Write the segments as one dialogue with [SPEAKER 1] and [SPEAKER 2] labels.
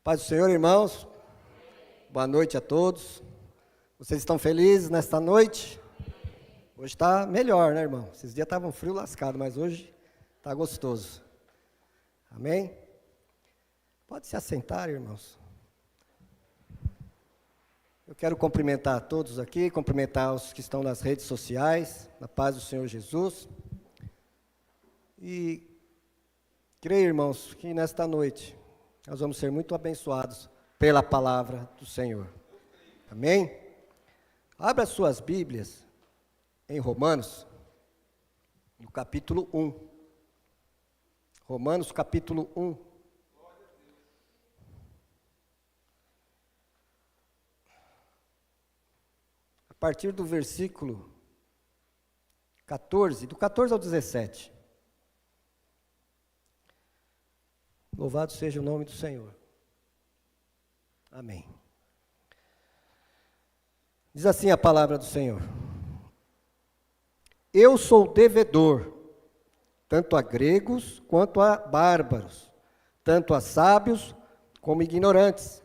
[SPEAKER 1] Paz do Senhor, irmãos. Boa noite a todos. Vocês estão felizes nesta noite? Hoje está melhor, né, irmão? Esses dias estavam frio lascado, mas hoje está gostoso. Amém? Pode se assentar, irmãos. Eu quero cumprimentar a todos aqui, cumprimentar os que estão nas redes sociais, na paz do Senhor Jesus. E creio, irmãos, que nesta noite nós vamos ser muito abençoados pela palavra do Senhor. Amém? Abra as suas Bíblias em Romanos, no capítulo 1. Romanos, capítulo 1. A partir do versículo 14, do 14 ao 17. Louvado seja o nome do Senhor. Amém. Diz assim a palavra do Senhor: Eu sou devedor, tanto a gregos quanto a bárbaros, tanto a sábios como ignorantes.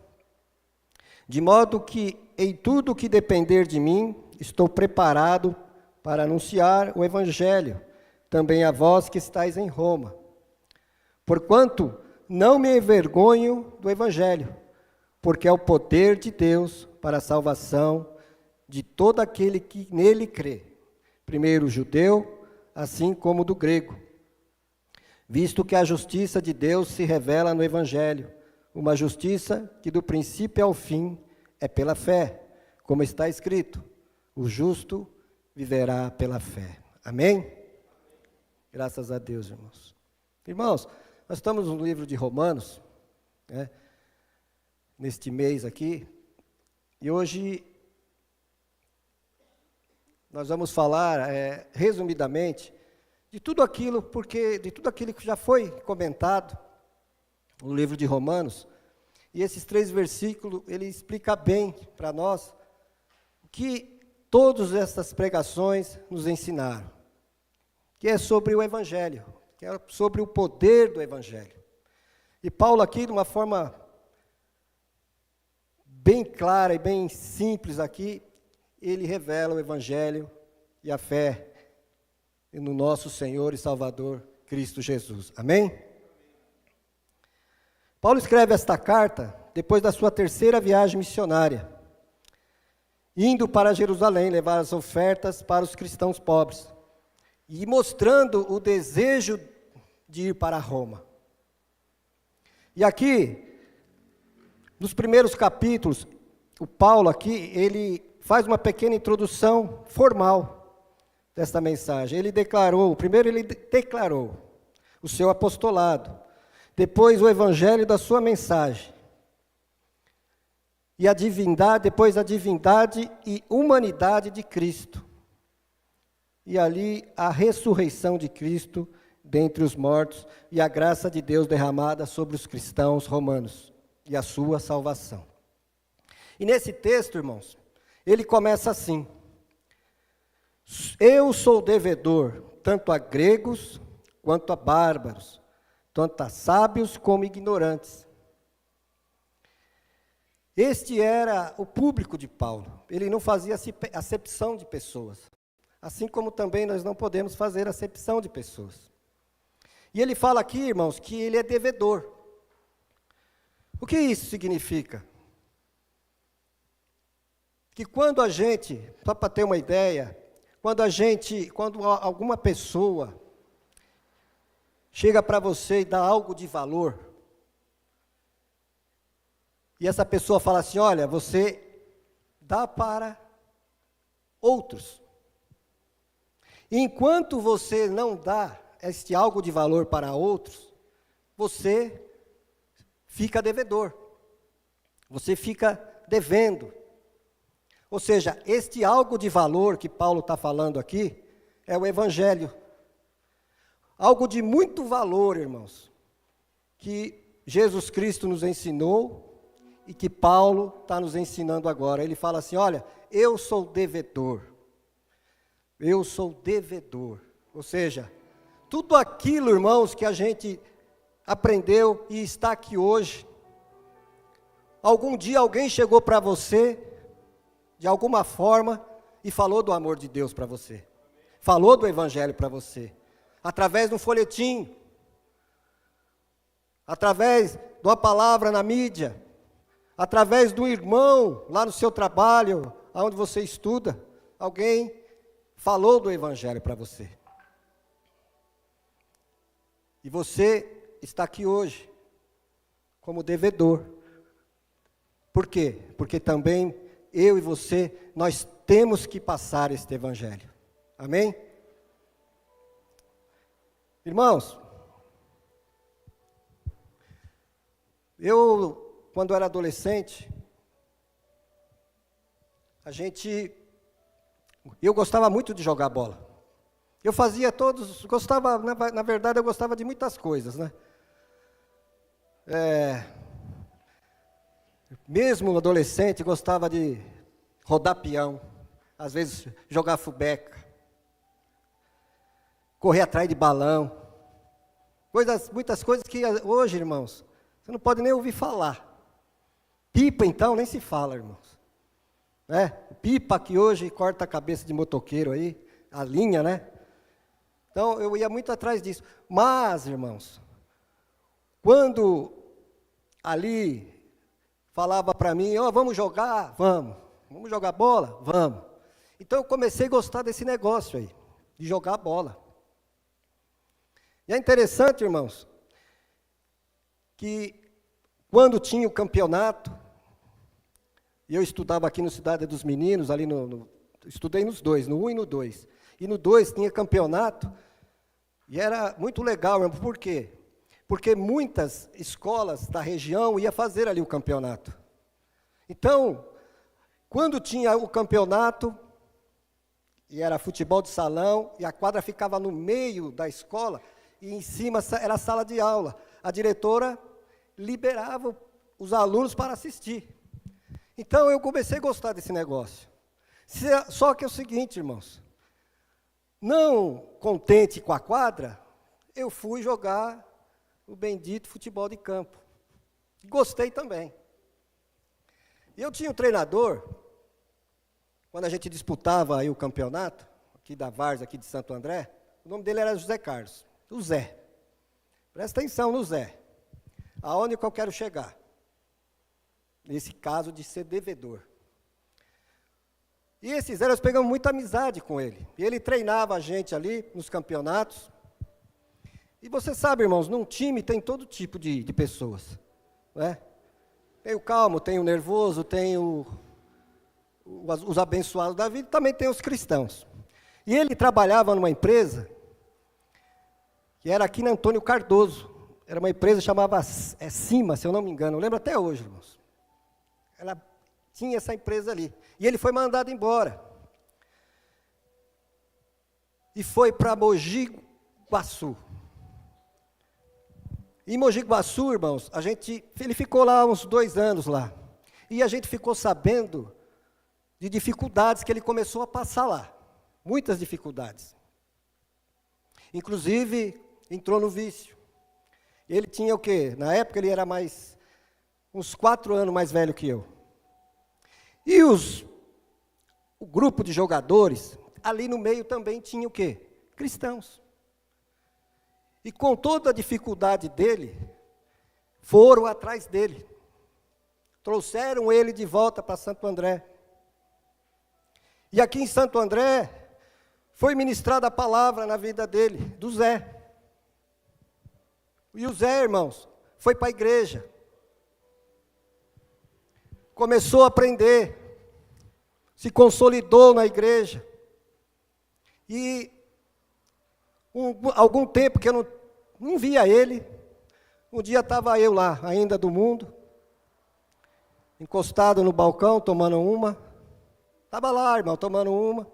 [SPEAKER 1] De modo que, em tudo que depender de mim, estou preparado para anunciar o Evangelho, também a vós que estáis em Roma. Porquanto não me envergonho do Evangelho, porque é o poder de Deus para a salvação de todo aquele que nele crê, primeiro o judeu, assim como do grego. Visto que a justiça de Deus se revela no Evangelho, uma justiça que do princípio ao fim é pela fé, como está escrito, o justo viverá pela fé. Amém? Graças a Deus, irmãos. Irmãos, nós estamos no livro de Romanos, né, neste mês aqui, e hoje nós vamos falar, resumidamente, de tudo aquilo que já foi comentado no livro de Romanos, e esses 3 versículos, ele explica bem para nós o que todas essas pregações nos ensinaram, que é sobre o Evangelho, que é sobre o poder do Evangelho. E Paulo aqui, de uma forma bem clara e bem simples aqui, ele revela o Evangelho e a fé no nosso Senhor e Salvador, Cristo Jesus. Amém? Paulo escreve esta carta depois da sua 3ª viagem missionária, indo para Jerusalém levar as ofertas para os cristãos pobres e mostrando o desejo de ir para Roma. E aqui, nos primeiros capítulos, o Paulo aqui, ele faz uma pequena introdução formal desta mensagem. Primeiro ele declarou o seu apostolado, depois o evangelho da sua mensagem, e depois a divindade e humanidade de Cristo, e ali a ressurreição de Cristo dentre os mortos, e a graça de Deus derramada sobre os cristãos romanos, e a sua salvação. E nesse texto, irmãos, ele começa assim: Eu sou devedor, tanto a gregos quanto a bárbaros, tanto a sábios como ignorantes. Este era o público de Paulo. Ele não fazia acepção de pessoas, assim como também nós não podemos fazer acepção de pessoas. E ele fala aqui, irmãos, que ele é devedor. O que isso significa? Que quando a gente, só para ter uma ideia, quando alguma pessoa chega para você e dá algo de valor, e essa pessoa fala assim: olha, você dá para outros. E enquanto você não dá este algo de valor para outros, você fica devedor, você fica devendo. Ou seja, este algo de valor que Paulo está falando aqui é o Evangelho. Algo de muito valor, irmãos, que Jesus Cristo nos ensinou e que Paulo está nos ensinando agora. Ele fala assim: olha, eu sou devedor. Eu sou devedor. Ou seja, tudo aquilo, irmãos, que a gente aprendeu e está aqui hoje, algum dia alguém chegou para você, de alguma forma, e falou do amor de Deus para você. Falou do Evangelho para você. Através de um folhetim, através de uma palavra na mídia, através do irmão lá no seu trabalho, onde você estuda, alguém falou do Evangelho para você. E você está aqui hoje como devedor. Por quê? Porque também eu e você, nós temos que passar este Evangelho. Amém? Irmãos, eu, quando era adolescente, eu gostava muito de jogar bola. Eu fazia gostava, na verdade eu gostava de muitas coisas, né? Mesmo adolescente, gostava de rodar peão, às vezes jogar fubeca, correr atrás de balão, muitas coisas que hoje, irmãos, você não pode nem ouvir falar. Pipa, então, nem se fala, irmãos. Pipa que hoje corta a cabeça de motoqueiro aí, a linha, né? Então, eu ia muito atrás disso. Mas, irmãos, quando ali falava para mim, vamos jogar? Vamos jogar bola? Vamos. Então, eu comecei a gostar desse negócio aí, de jogar bola. E é interessante, irmãos, que quando tinha o campeonato, e eu estudava aqui no Cidade dos Meninos, ali estudei nos dois, no 1 e no 2. E no 2 tinha campeonato, e era muito legal, irmão. Por quê? Porque muitas escolas da região iam fazer ali o campeonato. Então, quando tinha o campeonato, e era futebol de salão, e a quadra ficava no meio da escola, e em cima era a sala de aula. A diretora liberava os alunos para assistir. Então, eu comecei a gostar desse negócio. Só que é o seguinte, irmãos, não contente com a quadra, eu fui jogar o bendito futebol de campo. Gostei também. E eu tinha um treinador, quando a gente disputava aí o campeonato, aqui da Várzea, aqui de Santo André, o nome dele era José Carlos, o Zé. Presta atenção no Zé, aonde que eu quero chegar, nesse caso de ser devedor. E esse Zé, nós pegamos muita amizade com ele. E ele treinava a gente ali nos campeonatos. E você sabe, irmãos, num time tem todo tipo de pessoas. Né? Tem o calmo, tem o nervoso, tem os abençoados da vida, também tem os cristãos. E ele trabalhava numa empresa, que era aqui na Antônio Cardoso. Era uma empresa que chamava Cima, se eu não me engano. Eu lembro até hoje, irmãos. Ela tinha essa empresa ali. E ele foi mandado embora. E foi para Mogi Guaçu. Em Mogi Guaçu, irmãos, ele ficou lá uns 2 anos lá. E a gente ficou sabendo de dificuldades que ele começou a passar lá. Muitas dificuldades. Inclusive, entrou no vício. Ele tinha o quê? Na época ele era uns 4 anos mais velho que eu. E o grupo de jogadores, ali no meio também tinha o quê? Cristãos. E com toda a dificuldade dele, foram atrás dele. Trouxeram ele de volta para Santo André. E aqui em Santo André, foi ministrada a palavra na vida dele, do Zé. E o Zé, irmãos, foi para a igreja. Começou a aprender. Se consolidou na igreja. E algum tempo que eu não via ele, um dia estava eu lá, ainda do mundo, encostado no balcão, tomando uma. Estava lá, irmão, tomando uma.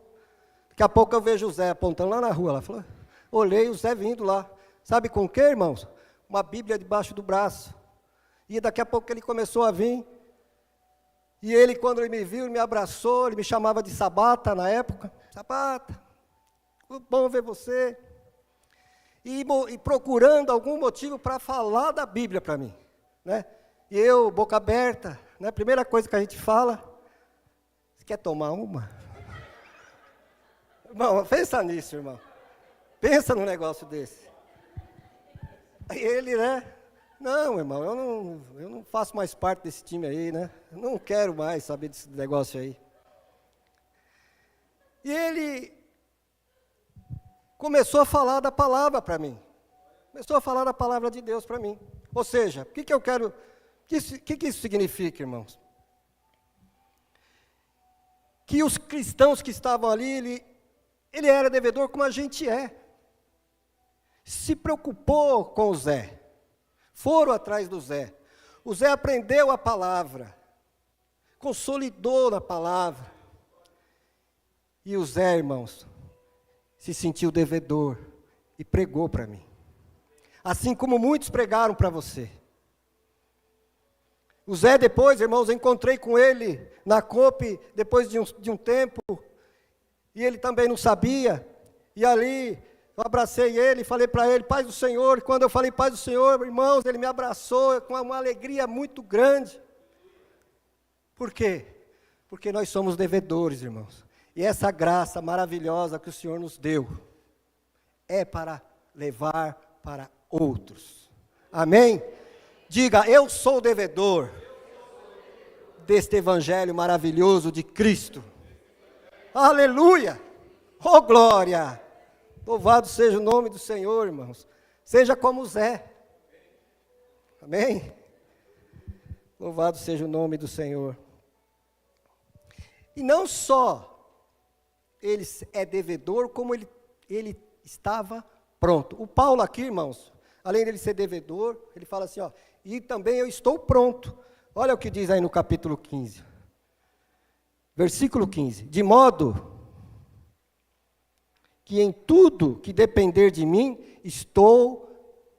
[SPEAKER 1] Daqui a pouco eu vejo o Zé apontando lá na rua. Ela falou, olhei o Zé vindo lá. Sabe com o quê, irmãos? Uma Bíblia debaixo do braço. E daqui a pouco ele começou a vir. E ele, quando ele me viu, ele me abraçou, ele me chamava de Sabata na época. Sabata, bom ver você. E procurando algum motivo para falar da Bíblia para mim. Né? E eu, boca aberta, né? A primeira coisa que a gente fala, você quer tomar uma? Irmão, pensa nisso, irmão. Pensa num negócio desse. Aí ele, né? Não, irmão, eu não faço mais parte desse time aí, né? Eu não quero mais saber desse negócio aí. E ele começou a falar da palavra para mim. Começou a falar da palavra de Deus para mim. Ou seja, o que eu quero... O que isso significa, irmãos? Que os cristãos que estavam ali, ele era devedor como a gente é. Se preocupou com o Zé. Foram atrás do Zé. O Zé aprendeu a palavra. Consolidou na palavra. E o Zé, irmãos, se sentiu devedor e pregou para mim. Assim como muitos pregaram para você. O Zé depois, irmãos, eu encontrei com ele na COP, depois de um tempo, e ele também não sabia, e ali eu abracei ele, falei para ele, paz do Senhor, e quando eu falei paz do Senhor, irmãos, ele me abraçou com uma alegria muito grande. Por quê? Porque nós somos devedores, irmãos, e essa graça maravilhosa que o Senhor nos deu, é para levar para outros. Amém? Diga, eu sou devedor deste evangelho maravilhoso de Cristo. Aleluia! Oh glória! Louvado seja o nome do Senhor, irmãos. Seja como Zé. Amém? Louvado seja o nome do Senhor. E não só ele é devedor, como ele estava pronto. O Paulo aqui, irmãos, além dele ser devedor, ele fala assim, ó, e também eu estou pronto. Olha o que diz aí no capítulo 15. Versículo 15. De modo que em tudo que depender de mim, estou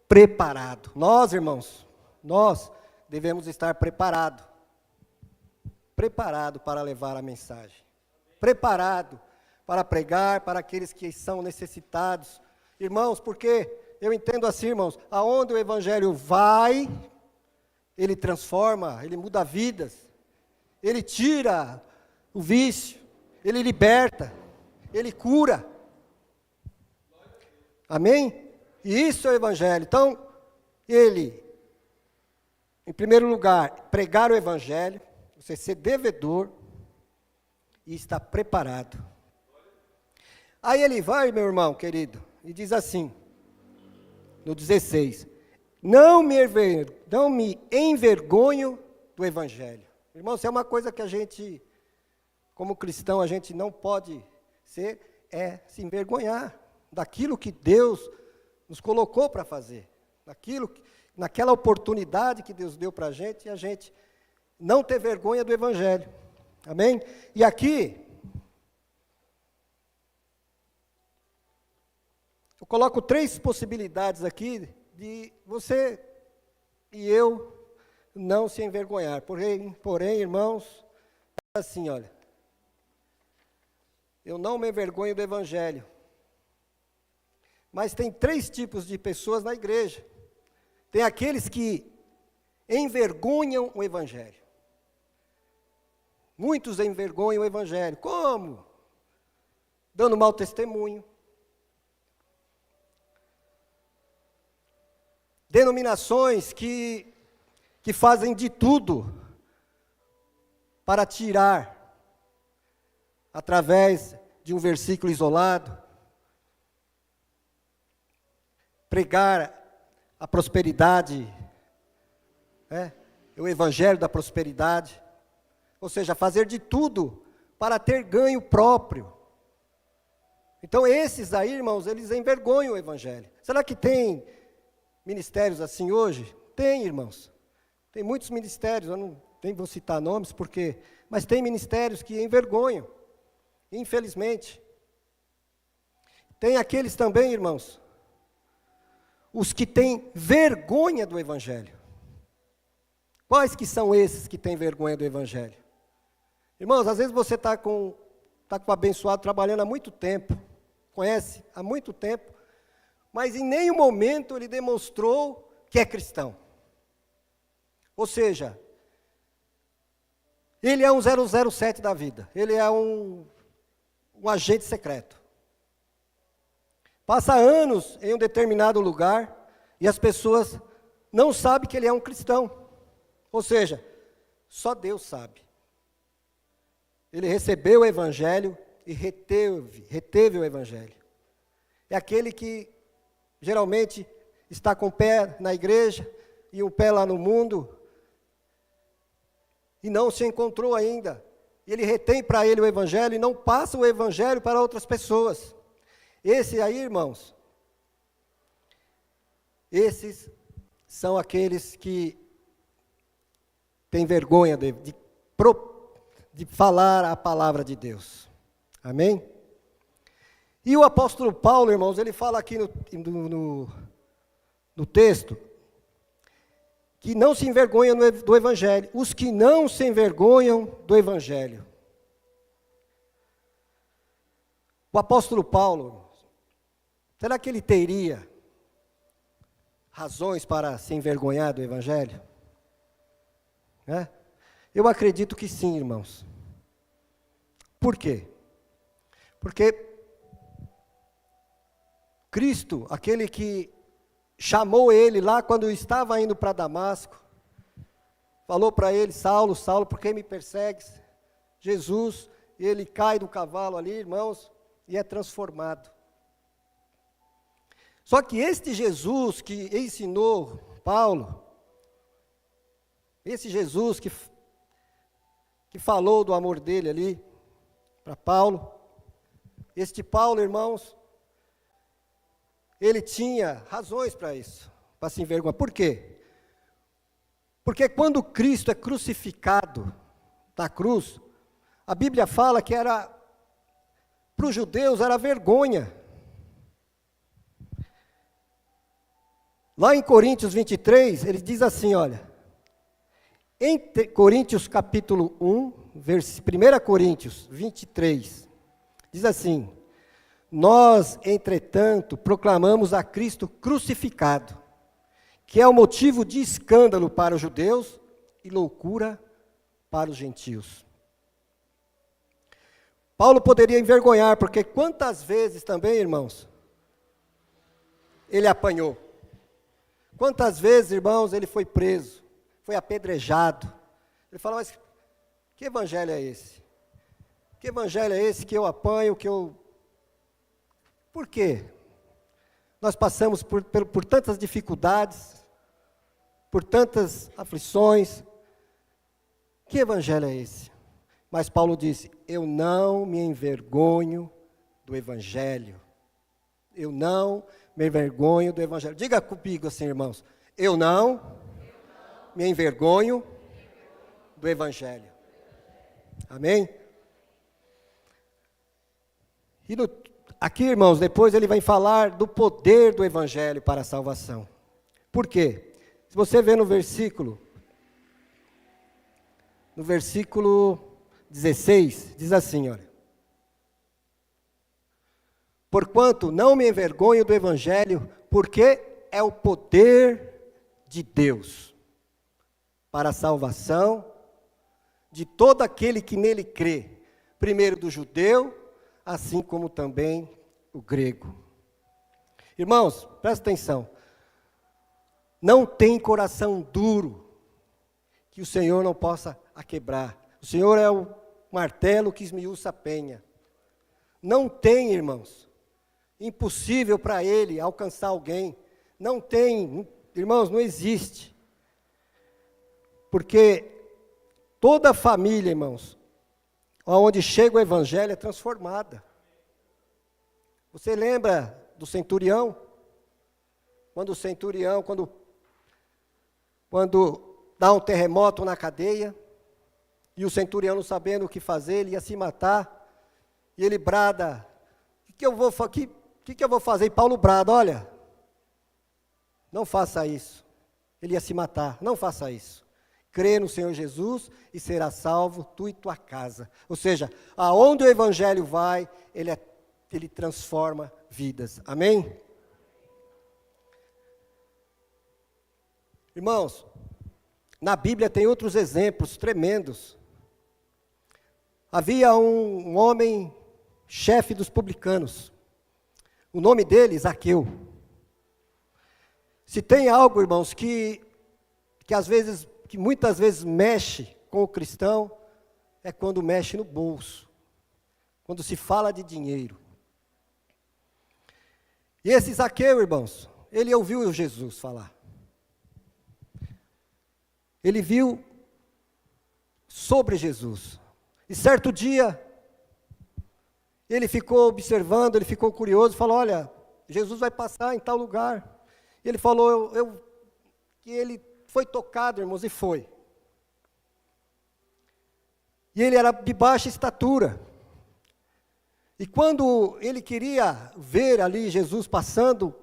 [SPEAKER 1] preparado. Nós, irmãos, nós devemos estar preparados. Preparado para levar a mensagem. Preparado para pregar para aqueles que são necessitados. Irmãos, porque eu entendo assim, irmãos, aonde o evangelho vai, ele transforma, ele muda vidas, ele tira o vício, ele liberta, ele cura. Amém? E isso é o evangelho. Então, ele, em primeiro lugar, pregar o evangelho, você ser devedor e estar preparado. Aí ele vai, meu irmão querido, e diz assim, no 16, não me envergonho do evangelho. Irmão, isso é uma coisa que a gente, como cristão, a gente não pode ser, é se envergonhar daquilo que Deus nos colocou para fazer, naquela oportunidade que Deus deu para a gente, e a gente não ter vergonha do evangelho. Amém? E aqui, eu coloco 3 possibilidades aqui de você e eu não se envergonhar. Porém, irmãos, é assim, olha, eu não me envergonho do evangelho. Mas tem 3 tipos de pessoas na igreja. Tem aqueles que envergonham o evangelho. Muitos envergonham o evangelho. Como? Dando mau testemunho. Denominações que fazem de tudo para tirar, através de um versículo isolado, pregar a prosperidade, o evangelho da prosperidade, ou seja, fazer de tudo para ter ganho próprio. Então esses aí, irmãos, eles envergonham o evangelho. Será que tem ministérios assim hoje? Tem, irmãos. Tem muitos ministérios, eu não nem vou citar nomes, mas tem ministérios que envergonham, infelizmente. Tem aqueles também, irmãos, os que têm vergonha do evangelho. Quais que são esses que têm vergonha do evangelho? Irmãos, às vezes você está com o abençoado trabalhando há muito tempo, conhece há muito tempo, mas em nenhum momento ele demonstrou que é cristão. Ou seja, Ele é um 007 da vida. Ele é um agente secreto. Passa anos em um determinado lugar e as pessoas não sabem que ele é um cristão. Ou seja, só Deus sabe. Ele recebeu o evangelho e reteve o evangelho. É aquele que geralmente está com o pé na igreja e um pé lá no mundo e não se encontrou ainda. Ele retém para ele o evangelho e não passa o evangelho para outras pessoas. Esse aí, irmãos, esses são aqueles que têm vergonha de falar a palavra de Deus. Amém? E o apóstolo Paulo, irmãos, ele fala aqui no texto, que não se envergonham do evangelho. Os que não se envergonham do evangelho. O apóstolo Paulo, será que ele teria razões para se envergonhar do evangelho? Eu acredito que sim, irmãos. Por quê? Porque Cristo, aquele que chamou ele lá quando estava indo para Damasco, falou para ele: Saulo, Saulo, por que me persegues? Jesus, ele cai do cavalo ali, irmãos, e é transformado. Só que este Jesus que ensinou Paulo, esse Jesus que falou do amor dele ali para Paulo, este Paulo, irmãos, ele tinha razões para isso, para se envergonhar. Por quê? Porque quando Cristo é crucificado na cruz, a Bíblia fala que para os judeus era vergonha. Lá em Coríntios 23, ele diz assim, olha, em Coríntios capítulo 1, 1 Coríntios 23, diz assim: nós, entretanto, proclamamos a Cristo crucificado, que é o motivo de escândalo para os judeus e loucura para os gentios. Paulo poderia envergonhar, porque quantas vezes também, irmãos, ele apanhou. Quantas vezes, irmãos, ele foi preso, foi apedrejado. Ele falou: mas que evangelho é esse? Que evangelho é esse que eu apanho, que eu... Por quê? Nós passamos por tantas dificuldades, por tantas aflições. Que evangelho é esse? Mas Paulo disse: eu não me envergonho do evangelho. Eu não me envergonho do evangelho. Diga comigo assim, irmãos: eu não me envergonho do evangelho. Amém? E aqui, irmãos, depois ele vai falar do poder do evangelho para a salvação. Por quê? Se você vê no versículo 16, diz assim, olha: porquanto não me envergonho do evangelho, porque é o poder de Deus para a salvação de todo aquele que nele crê, primeiro do judeu, assim como também o grego. Irmãos, presta atenção. Não tem coração duro que o Senhor não possa quebrar. O Senhor é o martelo que esmiuça a penha. Não tem, irmãos, impossível para Ele alcançar alguém. Não tem, irmãos, não existe. Porque toda família, irmãos, onde chega o evangelho é transformada. Você lembra do centurião? Quando o centurião, quando dá um terremoto na cadeia, e o centurião não sabendo o que fazer, ele ia se matar, e ele brada: o que eu vou fazer? E Paulo brada: olha, não faça isso. Ele ia se matar, não faça isso. Crê no Senhor Jesus e será salvo tu e tua casa. Ou seja, aonde o evangelho vai, ele transforma vidas. Amém? Irmãos, na Bíblia tem outros exemplos tremendos havia um homem, chefe dos publicanos. O nome dele, Zaqueu. Se tem algo, irmãos, que muitas vezes mexe com o cristão, é quando mexe no bolso. Quando se fala de dinheiro. E esse Zaqueu, irmãos, ele ouviu Jesus falar. Ele viu sobre Jesus. E certo dia, ele ficou observando, ele ficou curioso, falou, olha, Jesus vai passar em tal lugar. E ele falou, que ele foi tocado, irmãos, e foi. E ele era de baixa estatura. E quando ele queria ver ali Jesus passando,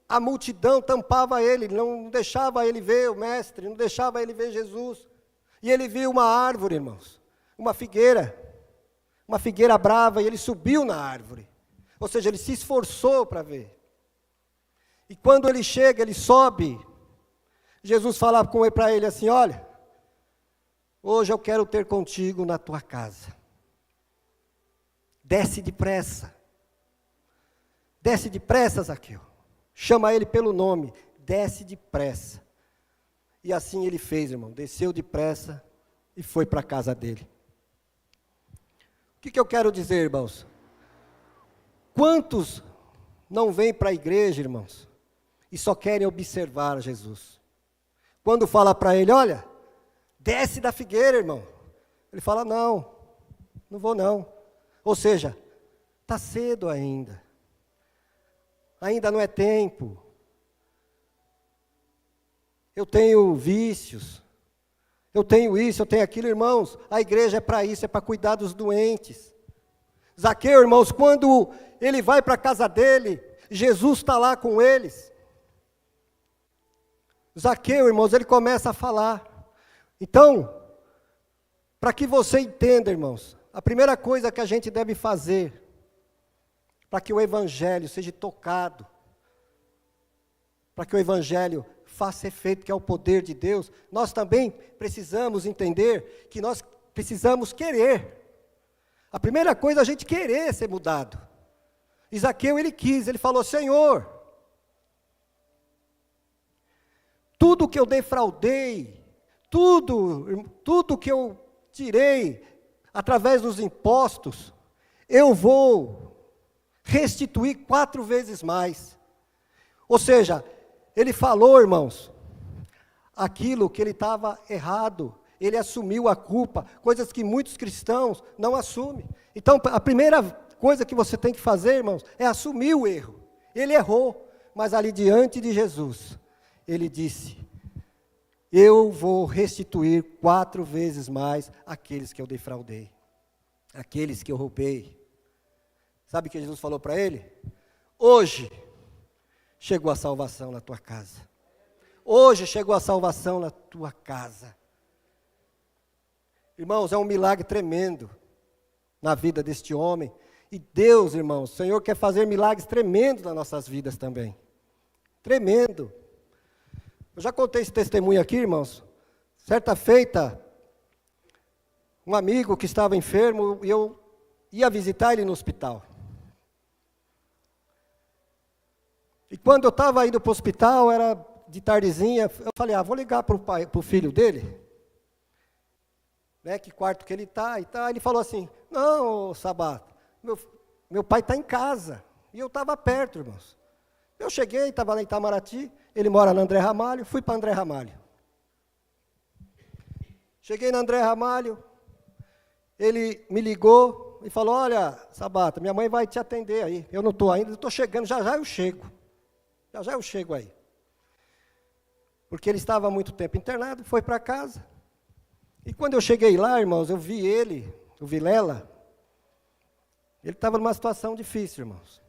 [SPEAKER 1] a multidão tampava ele, não deixava ele ver o mestre, não deixava ele ver Jesus. E ele viu uma árvore, irmãos, uma figueira brava, e ele subiu na árvore. Ou seja, ele se esforçou para ver. E quando ele chega, ele sobe, Jesus fala para ele assim, olha, hoje eu quero ter contigo na tua casa. Desce depressa. Desce depressa, Zaqueu. Chama ele pelo nome, desce depressa. E assim ele fez, irmão, desceu depressa e foi para a casa dele. O que eu quero dizer, irmãos? Quantos não vêm para a igreja, irmãos, e só querem observar Jesus? Quando fala para ele, olha, desce da figueira, irmão. Ele fala, não vou não. Ou seja, está cedo ainda. Ainda não é tempo. Eu tenho vícios. Eu tenho isso, eu tenho aquilo, irmãos. A igreja é para isso, é para cuidar dos doentes. Zaqueu, irmãos, quando ele vai para a casa dele, Jesus está lá com eles. Zaqueu, irmãos, ele começa a falar. Então, para que você entenda, irmãos, a primeira coisa que a gente deve fazer para que o evangelho seja tocado, para que o evangelho faça efeito, que é o poder de Deus, nós também precisamos entender que nós precisamos querer. A primeira coisa é a gente querer ser mudado. E Zaqueu, ele quis, ele falou, Senhor, tudo que eu defraudei, tudo que eu tirei através dos impostos, eu vou restituir 4 vezes mais. Ou seja, ele falou, irmãos, aquilo que ele estava errado, ele assumiu a culpa, coisas que muitos cristãos não assumem. Então, a primeira coisa que você tem que fazer, irmãos, é assumir o erro. Ele errou, mas ali diante de Jesus, ele disse, eu vou restituir 4 vezes mais aqueles que eu defraudei, aqueles que eu roubei. Sabe o que Jesus falou para ele? Hoje chegou a salvação na tua casa. Hoje chegou a salvação na tua casa. Irmãos, é um milagre tremendo na vida deste homem. E Deus, irmãos, o Senhor quer fazer milagres tremendos nas nossas vidas também. Tremendo. Eu já contei esse testemunho aqui, irmãos. Certa feita, um amigo que estava enfermo, e eu ia visitar ele no hospital. E quando eu estava indo para o hospital, era de tardezinha, eu falei, vou ligar para o filho dele, né, que quarto que ele está e tal. Ele falou assim, não, Sabato, meu pai está em casa. E eu estava perto, irmãos. Eu cheguei, estava lá em Itamaraty, ele mora na André Ramalho, fui para André Ramalho. Cheguei na André Ramalho, ele me ligou e falou, olha, Sabata, minha mãe vai te atender aí. Eu não estou ainda, estou chegando, já eu chego. Já eu chego aí. Porque ele estava há muito tempo internado, foi para casa. E quando eu cheguei lá, irmãos, eu vi ele, o Vilela, ele estava numa situação difícil, irmãos.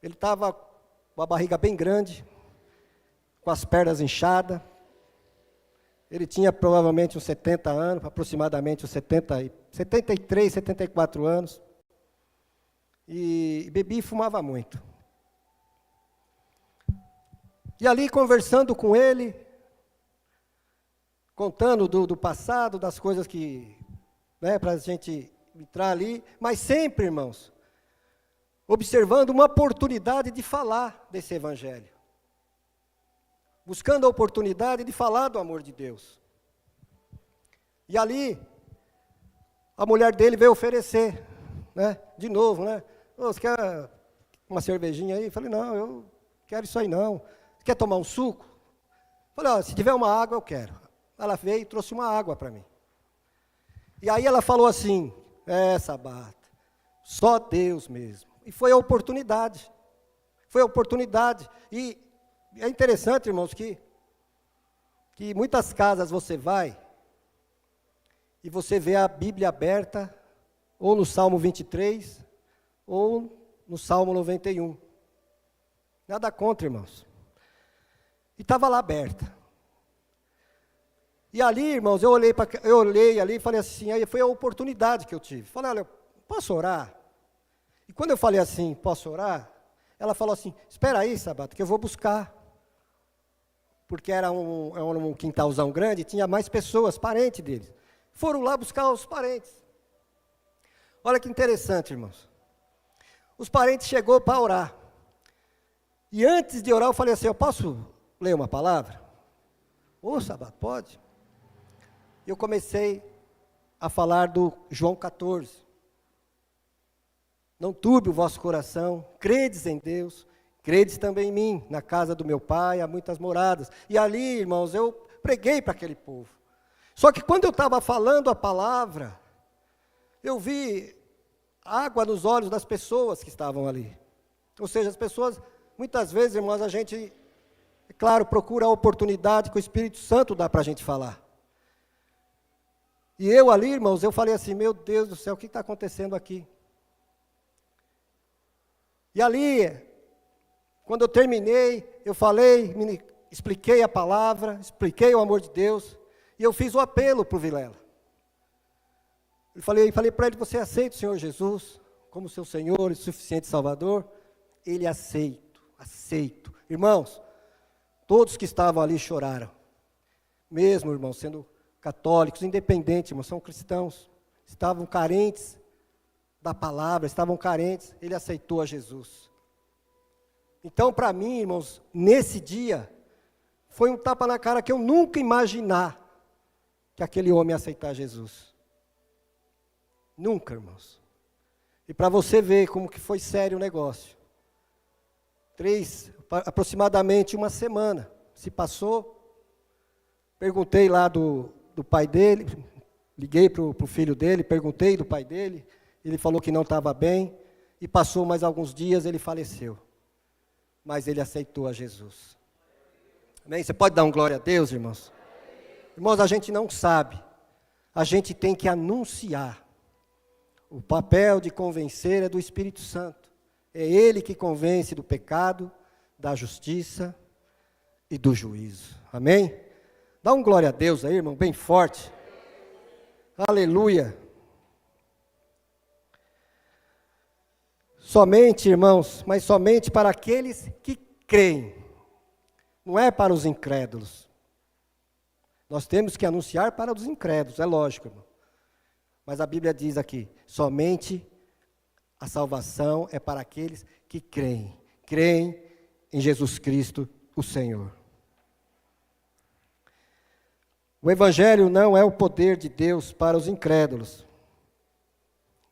[SPEAKER 1] Ele estava com a barriga bem grande, com as pernas inchadas. Ele tinha provavelmente uns 70 anos, aproximadamente uns 73, 74 anos. E bebia e fumava muito. E ali conversando com ele, contando do passado, das coisas que, né, para a gente entrar ali, mas sempre, irmãos, observando uma oportunidade de falar desse evangelho. Buscando a oportunidade de falar do amor de Deus. E ali, a mulher dele veio oferecer, né? De novo, né? Ô, você quer uma cervejinha aí? Eu falei, não, eu quero isso aí não. Você quer tomar um suco? Eu falei, ó, se tiver uma água, eu quero. Ela veio e trouxe uma água para mim. E aí ela falou assim, Sabata, só Deus mesmo. E foi a oportunidade. Foi a oportunidade. E é interessante, irmãos, que muitas casas você vai e você vê a Bíblia aberta, ou no Salmo 23, ou no Salmo 91. Nada contra, irmãos. E estava lá aberta. E ali, irmãos, eu olhei ali e falei assim, aí foi a oportunidade que eu tive. Falei, olha, posso orar? E quando eu falei assim, posso orar? Ela falou assim, espera aí, Sabata, que eu vou buscar. Porque era um quintalzão grande, tinha mais pessoas, parentes deles. Foram lá buscar os parentes. Olha que interessante, irmãos. Os parentes chegou para orar. E antes de orar, eu falei assim, eu posso ler uma palavra? Ô, Sabata, pode? Eu comecei a falar do João 14. Não turbe o vosso coração, credes em Deus, credes também em mim, na casa do meu pai há muitas moradas. E ali, irmãos, eu preguei para aquele povo. Só que quando eu estava falando a palavra, eu vi água nos olhos das pessoas que estavam ali. Ou seja, as pessoas, muitas vezes, irmãos, a gente, é claro, procura a oportunidade que o Espírito Santo dá para a gente falar. E eu ali, irmãos, eu falei assim, meu Deus do céu, o que está acontecendo aqui? E ali, quando eu terminei, eu falei, expliquei a palavra, expliquei o amor de Deus, e eu fiz o apelo para o Vilela. Eu falei para ele, você aceita o Senhor Jesus como seu Senhor e suficiente Salvador? Ele aceito. Irmãos, todos que estavam ali choraram. Mesmo, irmãos, sendo católicos, independentes, irmãos, são cristãos. Estavam carentes da palavra, estavam carentes. Ele aceitou a Jesus. Então, para mim, irmãos, nesse dia, foi um tapa na cara que eu nunca imaginar que aquele homem ia aceitar Jesus. Nunca, irmãos. E para você ver como que foi sério o negócio. Aproximadamente uma semana se passou. Perguntei lá do pai dele, liguei para o filho dele, perguntei do pai dele. Ele falou que não estava bem. E passou mais alguns dias, ele faleceu. Mas ele aceitou a Jesus. Amém? Você pode dar um glória a Deus, irmãos? Irmãos, a gente não sabe. A gente tem que anunciar. O papel de convencer é do Espírito Santo. É Ele que convence do pecado, da justiça e do juízo. Amém? Dá um glória a Deus aí, irmão, bem forte. Aleluia. Somente, irmãos, mas somente para aqueles que creem. Não é para os incrédulos. Nós temos que anunciar para os incrédulos, é lógico, irmão. Mas a Bíblia diz aqui, somente a salvação é para aqueles que creem. Creem em Jesus Cristo, o Senhor. O Evangelho não é o poder de Deus para os incrédulos,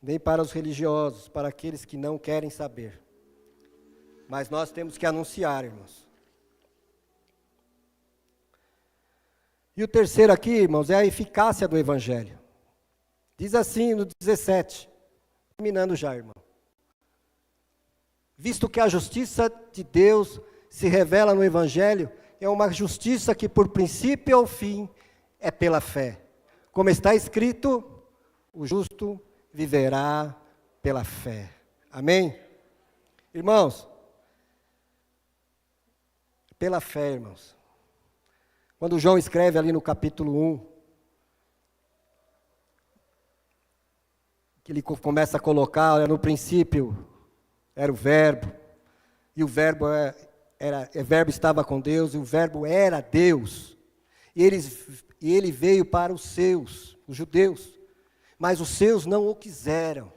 [SPEAKER 1] nem para os religiosos, para aqueles que não querem saber. Mas nós temos que anunciar, irmãos. E o terceiro aqui, irmãos, é a eficácia do Evangelho. Diz assim no 17, terminando já, irmão. Visto que a justiça de Deus se revela no Evangelho, é uma justiça que por princípio ao fim é pela fé. Como está escrito, o justo viverá pela fé. Amém? Irmãos, pela fé, irmãos. Quando João escreve ali no capítulo 1, que ele começa a colocar, olha, no princípio era o verbo, e o verbo estava com Deus, e o verbo era Deus, e ele veio para os seus, os judeus, mas os seus não o quiseram.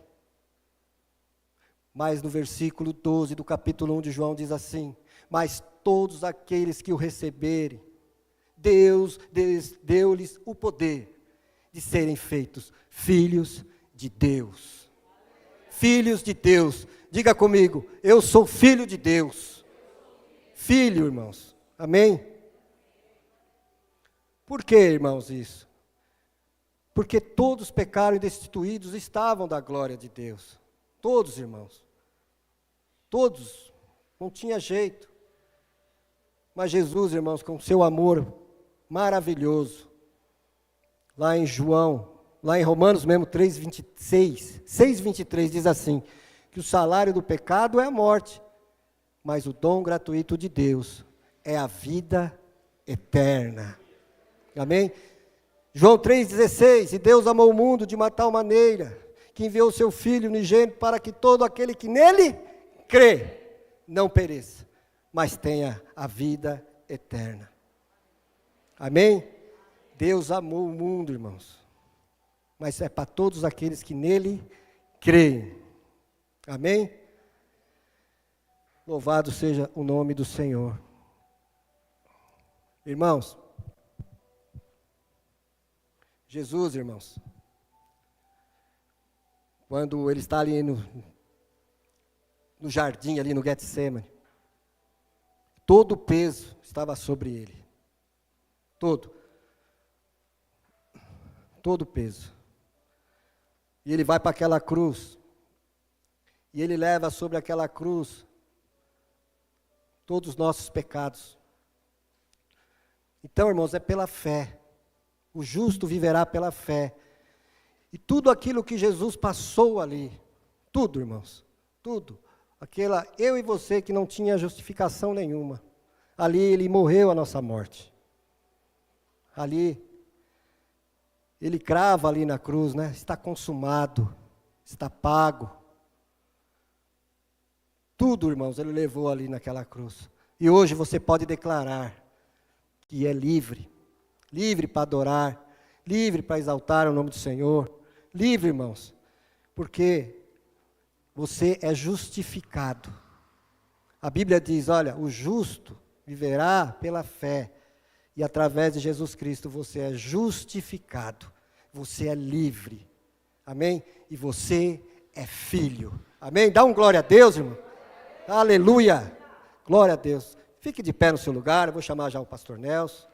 [SPEAKER 1] Mas no versículo 12 do capítulo 1 de João diz assim: mas todos aqueles que o receberem, Deus deu-lhes o poder de serem feitos filhos de Deus. Filhos de Deus. Diga comigo, eu sou filho de Deus. Filho, irmãos. Amém? Por que, irmãos, isso? Porque todos pecaram e destituídos estavam da glória de Deus. Todos, irmãos. Todos. Não tinha jeito. Mas Jesus, irmãos, com seu amor maravilhoso, lá em Romanos mesmo, 6:23, diz assim, que o salário do pecado é a morte, mas o dom gratuito de Deus é a vida eterna. Amém? João 3,16, e Deus amou o mundo de uma tal maneira, que enviou o seu Filho unigênito para que todo aquele que nele crê, não pereça, mas tenha a vida eterna. Amém? Deus amou o mundo, irmãos, mas é para todos aqueles que nele creem. Amém? Louvado seja o nome do Senhor. Irmãos, Jesus, irmãos, quando ele está ali no jardim, ali no Getsemane, todo o peso estava sobre ele. Todo o peso. E ele vai para aquela cruz, e ele leva sobre aquela cruz todos os nossos pecados. Então, irmãos, é pela fé. O justo viverá pela fé. E tudo aquilo que Jesus passou ali, tudo, irmãos, tudo, eu e você que não tinha justificação nenhuma, ali ele morreu a nossa morte. Ali, ele crava ali na cruz, né? Está consumado, está pago. Tudo, irmãos, ele levou ali naquela cruz. E hoje você pode declarar que é livre. Livre para adorar, livre para exaltar o nome do Senhor. Livre, irmãos, porque você é justificado. A Bíblia diz, olha, o justo viverá pela fé. E através de Jesus Cristo você é justificado. Você é livre. Amém? E você é filho. Amém? Dá um glória a Deus, irmão. Aleluia. Glória a Deus. Fique de pé no seu lugar. Eu vou chamar já o pastor Nelson.